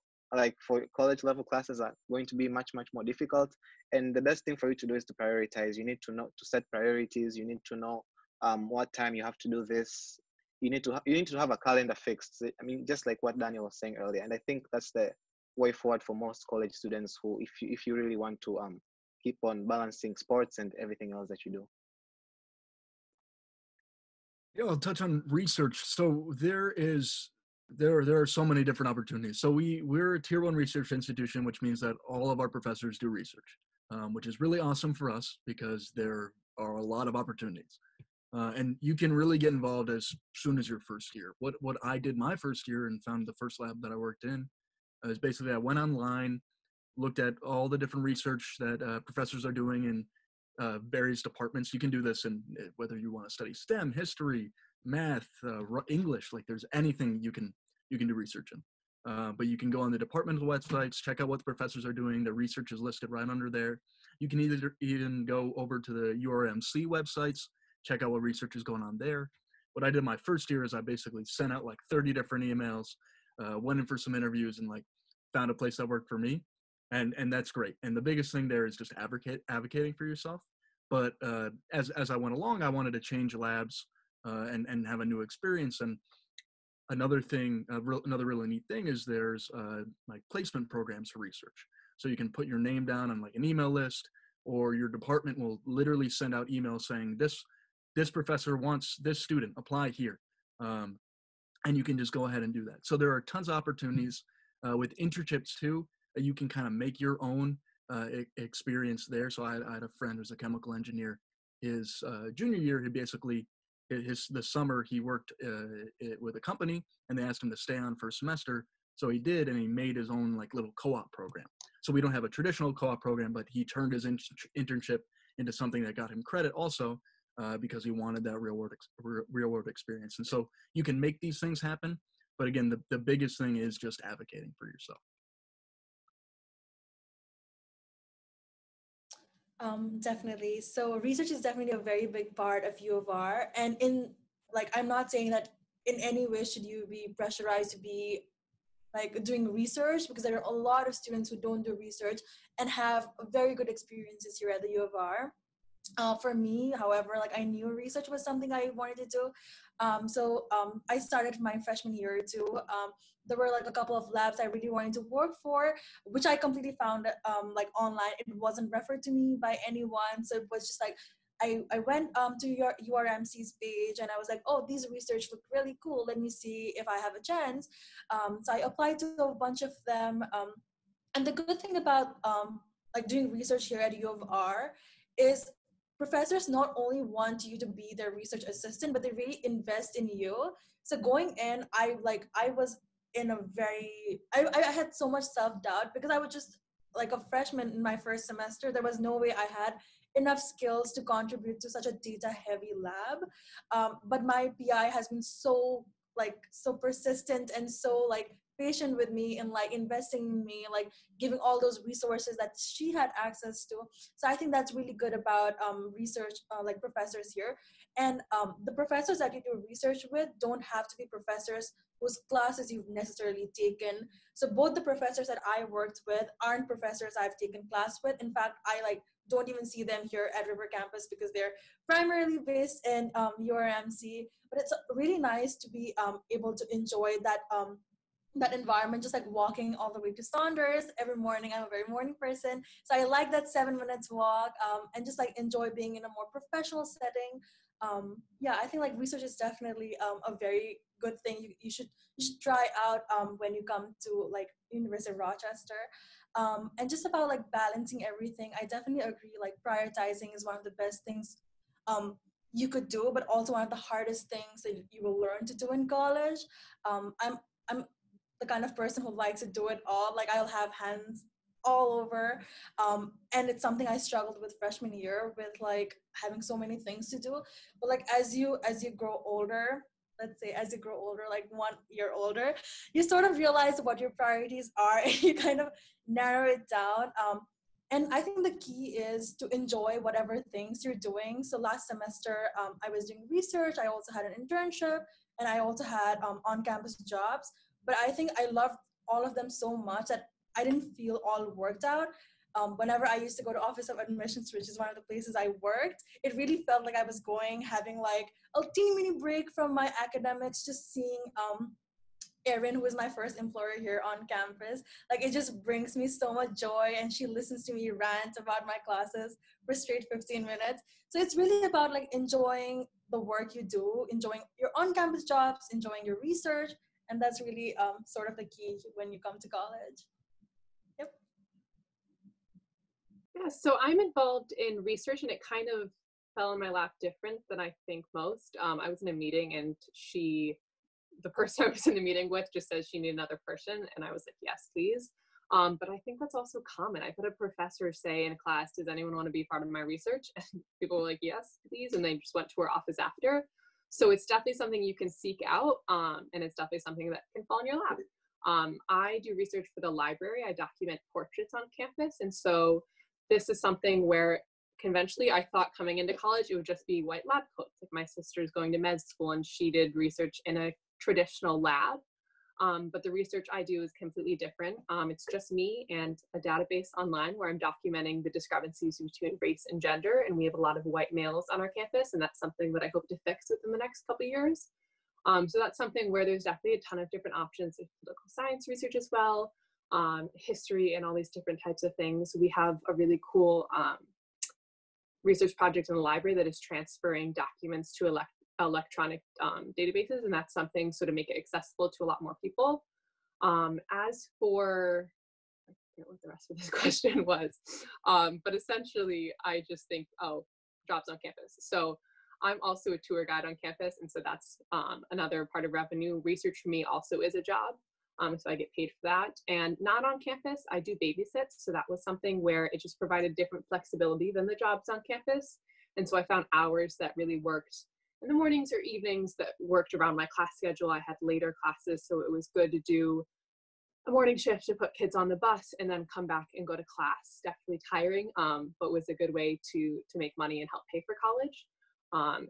college level classes are going to be much more difficult. And the best thing for you to do is to prioritize. You need to know to set priorities. You need to know what time you have to do this. You need to have a calendar fixed. I mean, just like what Daniel was saying earlier. And I think that's the way forward for most college students who, if you really want to keep on balancing sports and everything else that you do. Yeah, I'll touch on research. So there are so many different opportunities. So we're a tier 1 research institution, which means that all of our professors do research, which is really awesome for us because there are a lot of opportunities. And you can really get involved as soon as your first year. What I did my first year and found the first lab that I worked in is basically I went online, looked at all the different research that professors are doing in various departments. You can do this in whether you want to study STEM, history, math, English. Like there's anything you can do research in. But you can go on the departmental websites, check out what the professors are doing. The research is listed right under there. You can even go over to the URMC websites, check out what research is going on there. What I did my first year is I basically sent out like 30 different emails, went in for some interviews, and like found a place that worked for me. And that's great. And the biggest thing there is just advocating for yourself. But as I went along, I wanted to change labs and have a new experience. And another thing, another really neat thing is there's like placement programs for research. So you can put your name down on like an email list, or your department will literally send out emails saying this professor wants this student, apply here. And you can just go ahead and do that. So there are tons of opportunities with internships too. You can kind of make your own experience there. So I had a friend who's a chemical engineer. His junior year, the summer he worked with a company, and they asked him to stay on for a semester. So he did, and he made his own like little co-op program. So we don't have a traditional co-op program, but he turned his internship into something that got him credit also because he wanted that real world experience. And so you can make these things happen. But again, the biggest thing is just advocating for yourself. Definitely. So research is definitely a very big part of U of R. And I'm not saying that in any way should you be pressurized to be like doing research, because there are a lot of students who don't do research and have very good experiences here at the U of R. For me, however, like I knew research was something I wanted to do. I started my freshman year too. There were like a couple of labs I really wanted to work for, which I completely found like online. It wasn't referred to me by anyone. So it was just like, I went to your URMC's page and I was like, oh, these research look really cool. Let me see if I have a chance. So I applied to a bunch of them. And the good thing about like doing research here at U of R is professors not only want you to be their research assistant, but they really invest in you. So going in, I was in a very, I had so much self-doubt because I was just like a freshman in my first semester. There was no way I had enough skills to contribute to such a data heavy lab. But my PI has been so persistent and so like patient with me and like investing in me, like giving all those resources that she had access to. So I think that's really good about research like professors here. And the professors that you do research with don't have to be professors whose classes you've necessarily taken. So both the professors that I worked with aren't professors I've taken class with. In fact, I like don't even see them here at River Campus because they're primarily based in URMC. But it's really nice to be able to enjoy that environment, just like walking all the way to Saunders every morning. I'm a very morning person, so I like that 7 minutes walk and just like enjoy being in a more professional setting. Yeah, I think like research is definitely a very good thing. You should try out when you come to like University of Rochester. And just about like balancing everything, I definitely agree. Like prioritizing is one of the best things you could do, but also one of the hardest things that you will learn to do in college. I'm the kind of person who likes to do it all. Like I'll have hands all over. And it's something I struggled with freshman year with like having so many things to do. But like as you grow older, let's say as you grow older, like 1 year older, you sort of realize what your priorities are and you kind of narrow it down. And I think the key is to enjoy whatever things you're doing. So last semester, I was doing research. I also had an internship and I also had on-campus jobs. But I think I loved all of them so much that I didn't feel all worked out. Whenever I used to go to Office of Admissions, which is one of the places I worked, it really felt like I was having like a teeny mini break from my academics, just seeing Erin, who is my first employer here on campus. Like it just brings me so much joy, and she listens to me rant about my classes for straight 15 minutes. So it's really about like enjoying the work you do, enjoying your on-campus jobs, enjoying your research, and that's really sort of the key when you come to college. Yep. Yeah, so I'm involved in research, and it kind of fell in my lap different than I think most. I was in a meeting, and the person I was in the meeting with just said she needed another person, and I was like, yes, please. But I think that's also common. I've had a professor say in class, does anyone want to be part of my research? And people were like, yes, please. And they just went to her office after. So it's definitely something you can seek out, and it's definitely something that can fall in your lap. I do research for the library. I document portraits on campus. And so this is something where conventionally I thought coming into college, it would just be white lab coats. Like my sister's going to med school and she did research in a traditional lab. But the research I do is completely different. It's just me and a database online where I'm documenting the discrepancies between race and gender. And we have a lot of white males on our campus, and that's something that I hope to fix within the next couple of years. So that's something where there's definitely a ton of different options of political science research as well, history and all these different types of things. We have a really cool research project in the library that is transferring documents to electronic databases, and that's something so to make it accessible to a lot more people. As for, I forget what the rest of this question was, but essentially I just think, oh, jobs on campus. So I'm also a tour guide on campus, and so that's another part of revenue. Research for me also is a job, so I get paid for that. And not on campus, I do babysits, so that was something where it just provided different flexibility than the jobs on campus. And so I found hours that really worked in the mornings or evenings that worked around my class schedule. I had later classes, so it was good to do a morning shift to put kids on the bus and then come back and go to class. Definitely tiring, but was a good way to make money and help pay for college.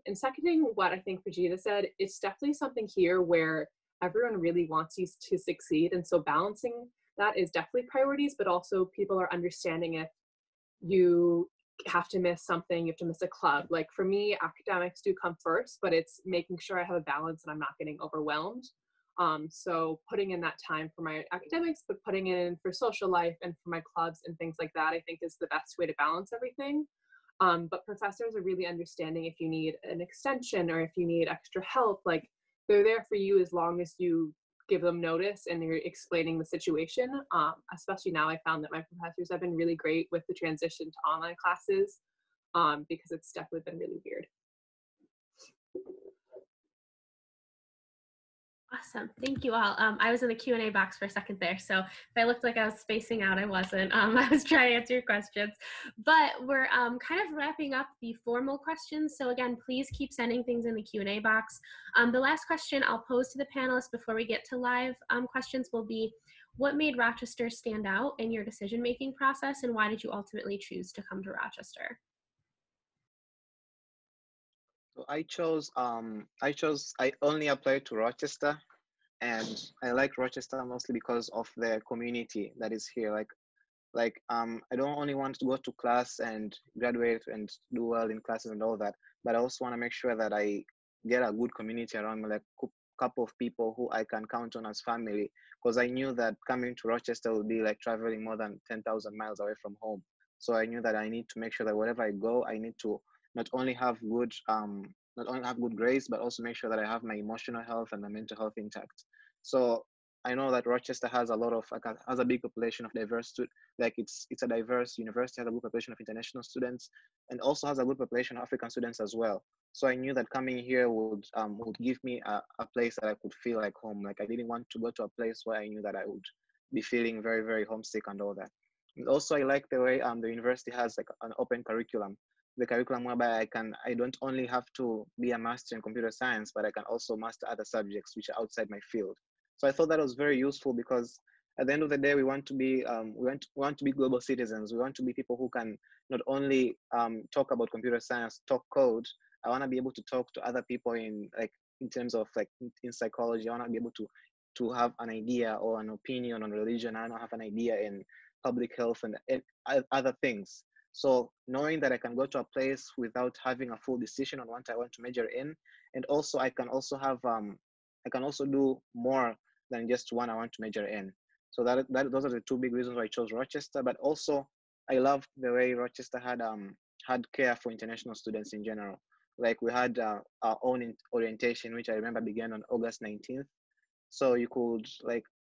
And seconding what I think Vegeta said, it's definitely something here where everyone really wants you to succeed. And so balancing that is definitely priorities, but also people are understanding if you have to miss something, you have to miss a club. Like for me, academics do come first, but it's making sure I have a balance and I'm not getting overwhelmed. So putting in that time for my academics, but putting it in for social life and for my clubs and things like that, I think is the best way to balance everything. But professors are really understanding if you need an extension or if you need extra help, like they're there for you as long as you give them notice and you're explaining the situation. Especially now, I found that my professors have been really great with the transition to online classes because it's definitely been really weird. Awesome, thank you all. I was in the Q&A box for a second there, so if I looked like I was spacing out, I wasn't. I was trying to answer your questions, but we're kind of wrapping up the formal questions. So again, please keep sending things in the Q&A box. The last question I'll pose to the panelists before we get to live questions will be, what made Rochester stand out in your decision-making process, and why did you ultimately choose to come to Rochester? So I only applied to Rochester, and I like Rochester mostly because of the community that is here. I don't only want to go to class and graduate and do well in classes and all that, but I also want to make sure that I get a good community around me, like a couple of people who I can count on as family, because I knew that coming to Rochester would be like traveling more than 10,000 miles away from home. So I knew that I need to make sure that wherever I go, I need to not only have good grades, but also make sure that I have my emotional health and my mental health intact. So I know that Rochester has a big population of diverse it's a diverse university, has a good population of international students, and also has a good population of African students as well. So I knew that coming here would give me a place that I could feel like home. Like I didn't want to go to a place where I knew that I would be feeling very, very homesick and all that. And also I like the way the university has like an open curriculum. The curriculum whereby I don't only have to be a master in computer science, but I can also master other subjects which are outside my field. So I thought that was very useful because at the end of the day, we want to be global citizens. We want to be people who can not only talk about computer science, talk code. I want to be able to talk to other people in terms of in psychology. I want to be able to have an idea or an opinion on religion. I want to have an idea in public health and other things. So knowing that I can go to a place without having a full decision on what I want to major in, and also I can also do more than just one I want to major in. So those are the two big reasons why I chose Rochester. But also I loved the way Rochester had care for international students in general. Like we had our own orientation, which I remember began on August 19th. So you could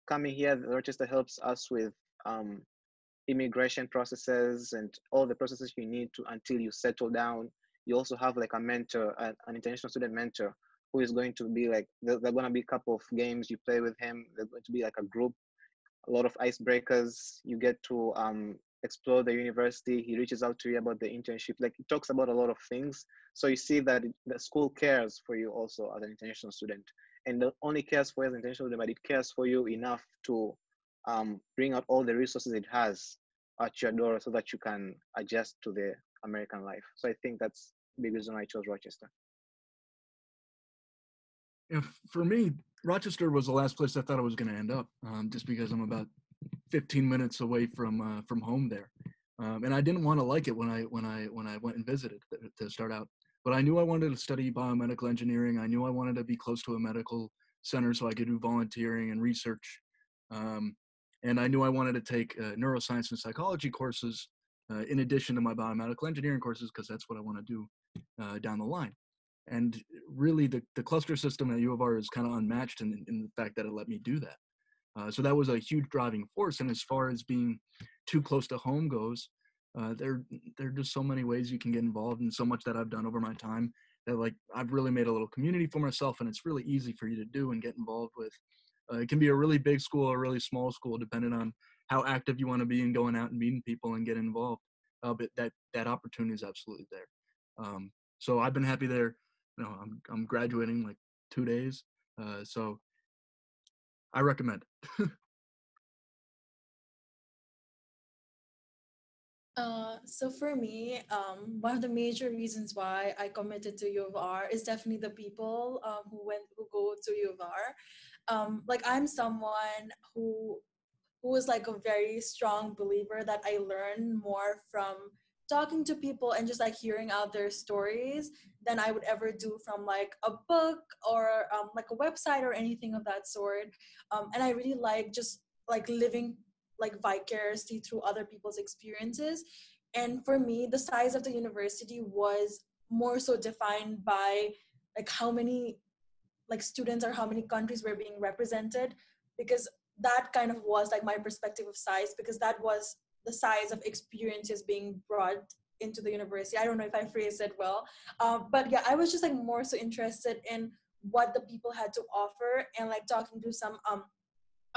coming here, Rochester helps us with immigration processes and all the processes you need to until you settle down. You also have like a mentor, an international student mentor, who is going to be they're going to be a couple of games you play with him. They're going to be like a group, a lot of icebreakers. You get to explore the university. He reaches out to you about the internship. Like it talks about a lot of things. So you see that the school cares for you also as an international student, and not only cares for you as an international student, but it cares for you enough to bring out all the resources it has at your door so that you can adjust to the American life. So I think that's the big reason why I chose Rochester. Yeah, for me, Rochester was the last place I thought I was going to end up, just because I'm about 15 minutes away from home there, and I didn't want to like it when I went and visited to start out. But I knew I wanted to study biomedical engineering. I knew I wanted to be close to a medical center so I could do volunteering and research. And I knew I wanted to take neuroscience and psychology courses in addition to my biomedical engineering courses, because that's what I want to do down the line. And really, the cluster system at U of R is kind of unmatched in the fact that it let me do that. So that was a huge driving force. And as far as being too close to home goes, there are just so many ways you can get involved, and so much that I've done over my time that I've really made a little community for myself, and it's really easy for you to do and get involved with. It can be a really big school or a really small school, depending on how active you want to be in going out and meeting people and getting involved. But that opportunity is absolutely there. So I've been happy there. I'm graduating like 2 days, so I recommend it. So for me, one of the major reasons why I committed to U of R is definitely the people who go to U of R. Like I'm someone who is like a very strong believer that I learn more from talking to people and just like hearing out their stories than I would ever do from like a book or like a website or anything of that sort. And I really like just like living like vicariously through other people's experiences. And for me, the size of the university was more so defined by like how many like students or how many countries were being represented, because that kind of was like my perspective of size, because that was the size of experiences being brought into the university. I don't know if I phrased it well, but yeah, I was just like more so interested in what the people had to offer, and like talking to some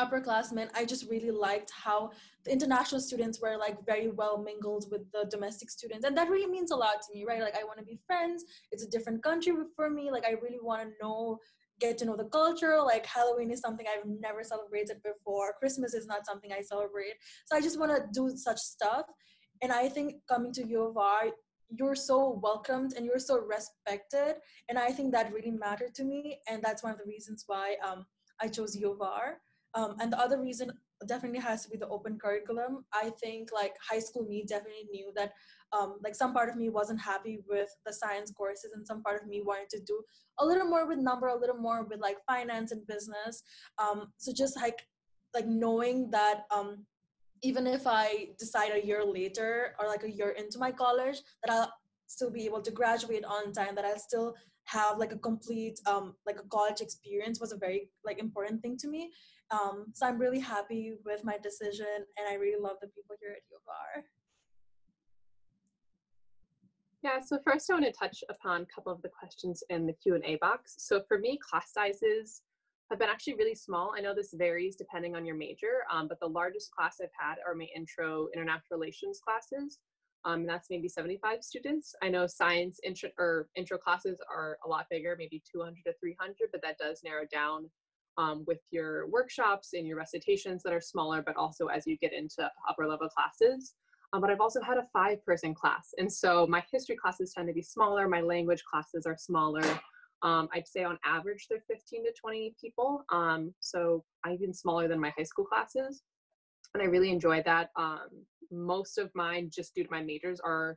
upperclassmen, I just really liked how the international students were like very well mingled with the domestic students. And that really means a lot to me, right? Like I want to be friends. It's a different country for me. Like I really want to get to know the culture. Like Halloween is something I've never celebrated before. Christmas is not something I celebrate. So I just want to do such stuff. And I think coming to U of R, you're so welcomed and you're so respected. And I think that really mattered to me. And that's one of the reasons why I chose U of R. And the other reason definitely has to be the open curriculum. I think like high school me definitely knew that like some part of me wasn't happy with the science courses, and some part of me wanted to do a little more with number, a little more with like finance and business. So just like knowing that even if I decide a year later or like a year into my college that I'll still be able to graduate on time, that I'll still have like a complete like a college experience, was a very like important thing to me. So I'm really happy with my decision, and I really love the people here at U of R. Yeah, so first I want to touch upon a couple of the questions in the Q&A box. So for me, class sizes have been actually really small. I know this varies depending on your major, but the largest class I've had are my intro international relations classes. That's maybe 75 students. I know science intro classes are a lot bigger, maybe 200 to 300, but that does narrow down with your workshops and your recitations that are smaller, but also as you get into upper level classes. But I've also had a 5-person class. And so my history classes tend to be smaller. My language classes are smaller. I'd say on average, they're 15 to 20 people. So even smaller than my high school classes. And I really enjoy that. Most of mine, just due to my majors, are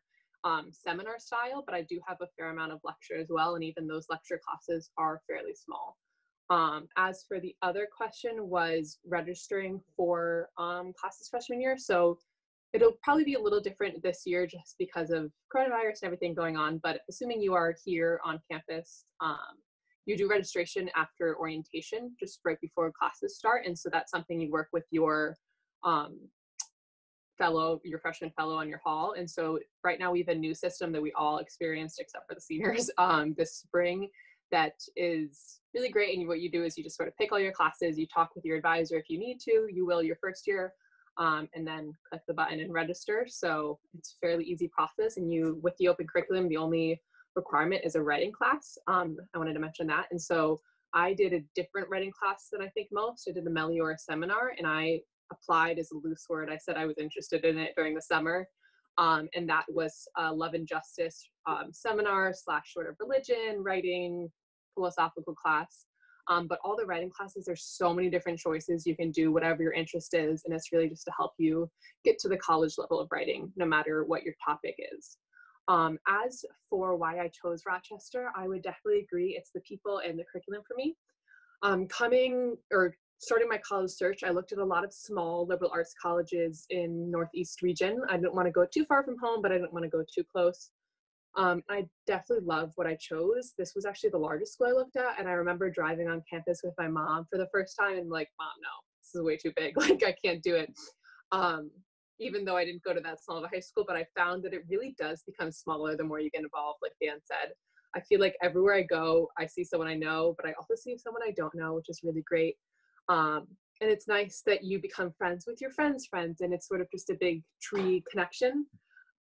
seminar style, but I do have a fair amount of lecture as well. And even those lecture classes are fairly small. As for the other question was registering for classes freshman year. So it'll probably be a little different this year just because of coronavirus and everything going on. But assuming you are here on campus, you do registration after orientation, just right before classes start. And so that's something you work with your freshman fellow on your hall. And so right now we have a new system that we all experienced, except for the seniors, this spring, that is really great. And what you do is you just sort of pick all your classes, you talk with your advisor if you need to, you will your first year, and then click the button and register. So it's a fairly easy process. And with the open curriculum, the only requirement is a writing class. I wanted to mention that. And so I did a different writing class than I think most. I did the Meliora seminar, and I applied as a loose word. I said I was interested in it during the summer. And that was a love and justice seminar / sort of religion, writing, philosophical class. But all the writing classes, there's so many different choices. You can do whatever your interest is, and it's really just to help you get to the college level of writing, no matter what your topic is. As for why I chose Rochester, I would definitely agree it's the people and the curriculum for me. Starting my college search, I looked at a lot of small liberal arts colleges in Northeast region. I didn't want to go too far from home, but I didn't want to go too close. I definitely love what I chose. This was actually the largest school I looked at, and I remember driving on campus with my mom for the first time and like, Mom, no, this is way too big. Like, I can't do it. Even though I didn't go to that small of a high school, but I found that it really does become smaller the more you get involved, like Dan said. I feel like everywhere I go, I see someone I know, but I also see someone I don't know, which is really great. And it's nice that you become friends with your friends' friends, and it's sort of just a big tree connection.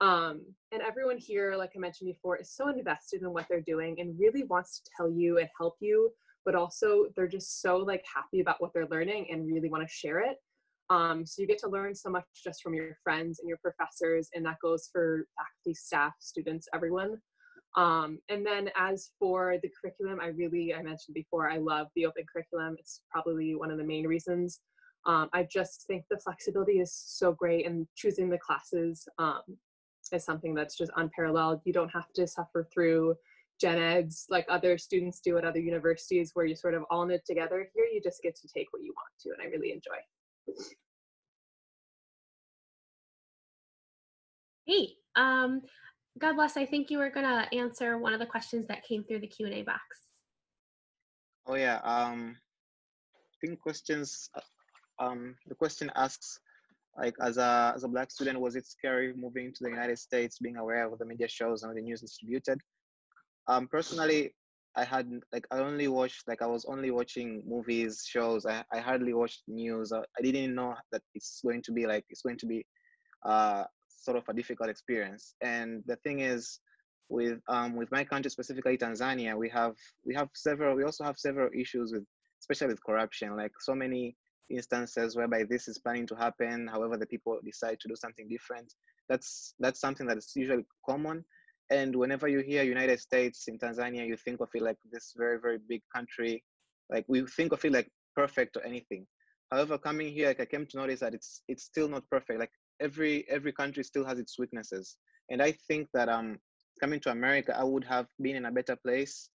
And everyone here, like I mentioned before, is so invested in what they're doing and really wants to tell you and help you, but also they're just so like happy about what they're learning and really want to share it. So you get to learn so much just from your friends and your professors, and that goes for faculty, staff, students, everyone. And then as for the curriculum, I mentioned before, I love the open curriculum. It's probably one of the main reasons. I just think the flexibility is so great, and choosing the classes is something that's just unparalleled. You don't have to suffer through gen eds like other students do at other universities where you're sort of all in it together. Here you just get to take what you want to, and I really enjoy. Hey, God bless, I think you were gonna answer one of the questions that came through the Q&A box. Oh yeah, I think questions, the question asks, like, as a Black student, was it scary moving to the United States, being aware of the media shows and the news distributed? Personally, I was only watching movies, shows. I hardly watched news. I didn't know that it's going to be sort of a difficult experience. And the thing is, with my country, specifically Tanzania, we also have several issues with, especially with corruption, like so many instances whereby this is planning to happen. However, the people decide to do something different. That's something that is usually common. And whenever you hear United States in Tanzania, you think of it like this very, very big country. Like we think of it like perfect or anything. However, coming here, like I came to notice that it's still not perfect. Like every country still has its weaknesses. And I think that coming to America, I would have been in a better place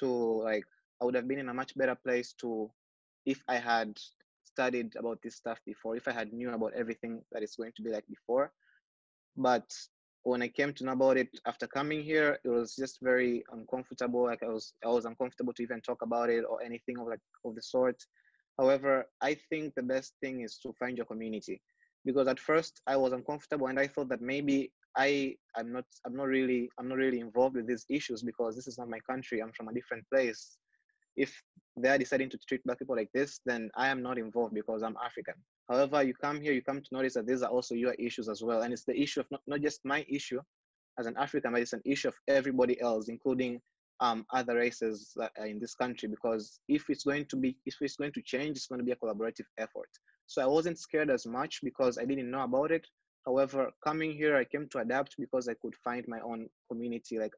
I would have been in a much better place if I had studied about this stuff before, if I had knew about everything that it's going to be like before. But when I came to know about it after coming here, it was just very uncomfortable. Like I was uncomfortable to even talk about it or anything of the sort. However, I think the best thing is to find your community, because at first I was uncomfortable and I thought that maybe I'm not really involved with these issues because this is not my country. I'm from a different place. If they are deciding to treat Black people like this, then I am not involved because I'm African. However, you come here, you come to notice that these are also your issues as well. And it's the issue of not just my issue as an African, but it's an issue of everybody else, including other races that are in this country. Because if it's going to change, it's going to be a collaborative effort. So I wasn't scared as much because I didn't know about it. However, coming here, I came to adapt because I could find my own community, like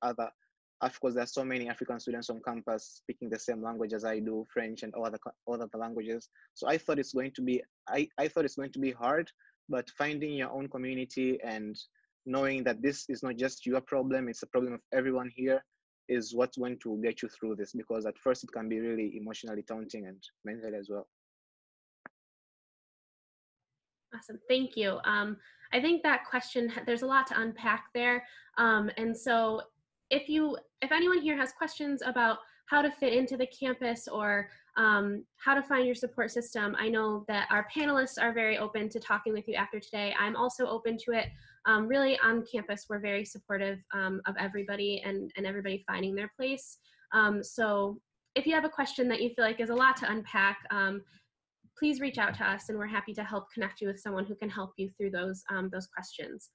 of course, there's so many African students on campus speaking the same language as I do, French and all other languages. So I thought it's going to be hard, but finding your own community and knowing that this is not just your problem, it's a problem of everyone here, is what's going to get you through this. Because at first it can be really emotionally daunting and mentally as well. Awesome, thank you. I think that question, there's a lot to unpack there. And so if anyone here has questions about how to fit into the campus or how to find your support system, I know that our panelists are very open to talking with you after today. I'm also open to it. Really on campus, we're very supportive of everybody and everybody finding their place. So if you have a question that you feel like is a lot to unpack, please reach out to us and we're happy to help connect you with someone who can help you through those questions.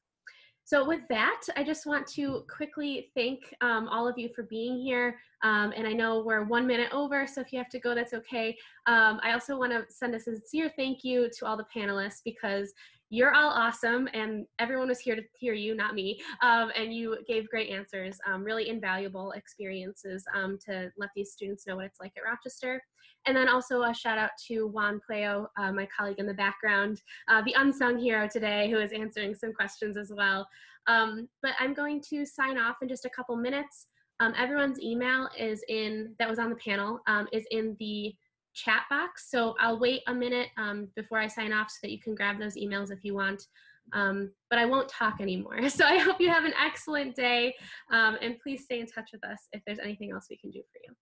So with that, I just want to quickly thank all of you for being here. And I know we're 1 minute over, so if you have to go, that's okay. I also want to send a sincere thank you to all the panelists because you're all awesome and everyone was here to hear you, not me. And you gave great answers, really invaluable experiences to let these students know what it's like at Rochester. And then also a shout out to Juan Pueo, my colleague in the background, the unsung hero today who is answering some questions as well. But I'm going to sign off in just a couple minutes. Everyone's email that was on the panel is in the chat box. So I'll wait a minute before I sign off so that you can grab those emails if you want. But I won't talk anymore. So I hope you have an excellent day and please stay in touch with us if there's anything else we can do for you.